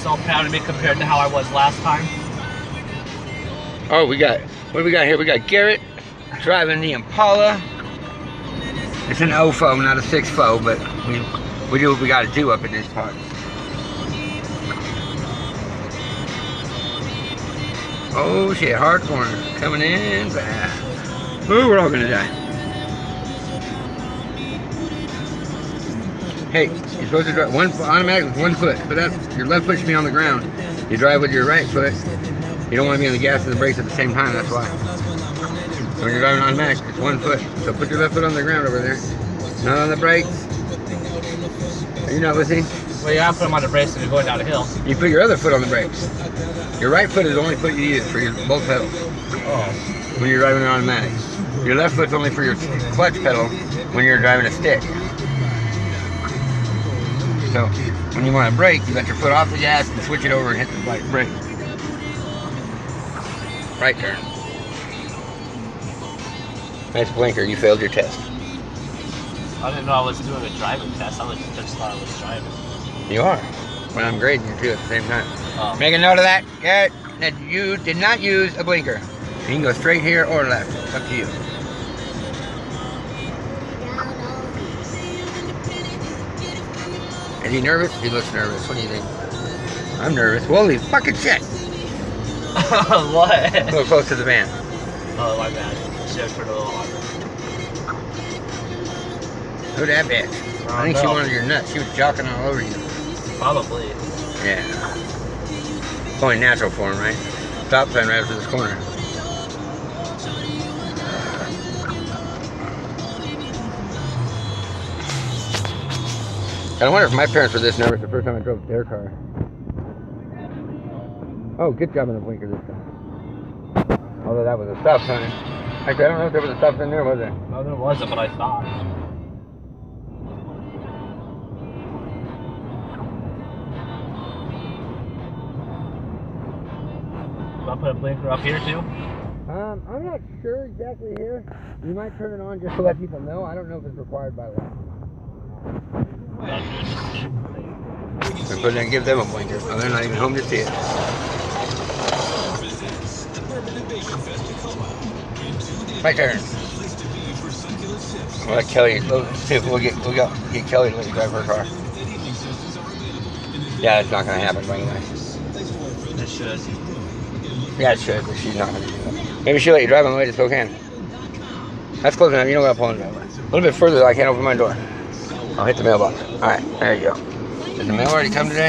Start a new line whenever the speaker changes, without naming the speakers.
so proud of me compared to how I was last time.
Oh, what do we got here? We got Garrett driving the Impala. It's an OFO, not a 6FO, but we do what we got to do up in this part. Oh shit, hard corner. Coming in fast. Ooh, we're all gonna die. Hey, you're supposed to drive automatic with 1 foot, but your left foot should be on the ground. You drive with your right foot. You don't want to be on the gas and the brakes at the same time, that's why. So when you're driving automatic, it's 1 foot. So put your left foot on the ground over there. Not on the brakes. Are you not listening?
Well, you have to put them on the brakes when you're going down a hill.
You put your other foot on the brakes. Your right foot is the only foot you use for your both pedals.
Oh.
When you're driving an automatic. Your left foot's only for your clutch pedal when you're driving a stick. So when you want to brake, you let your foot off the gas and switch it over and hit the brake. Right turn. Nice blinker, you failed your test.
I didn't know I was doing a driving test. I just thought I was driving.
You are. When I'm grading you too at the same time.
Oh.
Make a note of that, Garrett, that you did not use a blinker. You can go straight here or left. It's up to you. Is he nervous? He looks nervous. What do you think? I'm nervous. Holy fucking shit!
What?
A little close to the van.
Oh, my bad. Should have turned a little harder.
Who that bitch? I think she wanted your nuts. She was jocking all over you.
Probably.
Yeah. It's only natural for him, right? Stop sign right after this corner. I wonder if my parents were this nervous the first time I drove their car. Oh, good job on the blinker this time. Although that was a stop sign. Actually, I don't know if there was a stop sign there, was there?
No, there wasn't, but I thought. Do I put a blinker up here too?
I'm not sure exactly here. You might turn it on just to let people know. I don't know if it's required by law. I'm going to give them a blinker. Oh, they're not even home to see it. My turn. We'll let Kelly, let's see if we'll get Kelly to let you drive her car. Yeah, it's not going to happen by anyway.
It should.
Yeah, it should, but she's not going to do that. Maybe she'll let you drive on the way to Spokane. That's close enough. You know what I'm pulling over. A little bit further, I can't open my door. I'll hit the mailbox. All right, there you go. Did the mail already come today?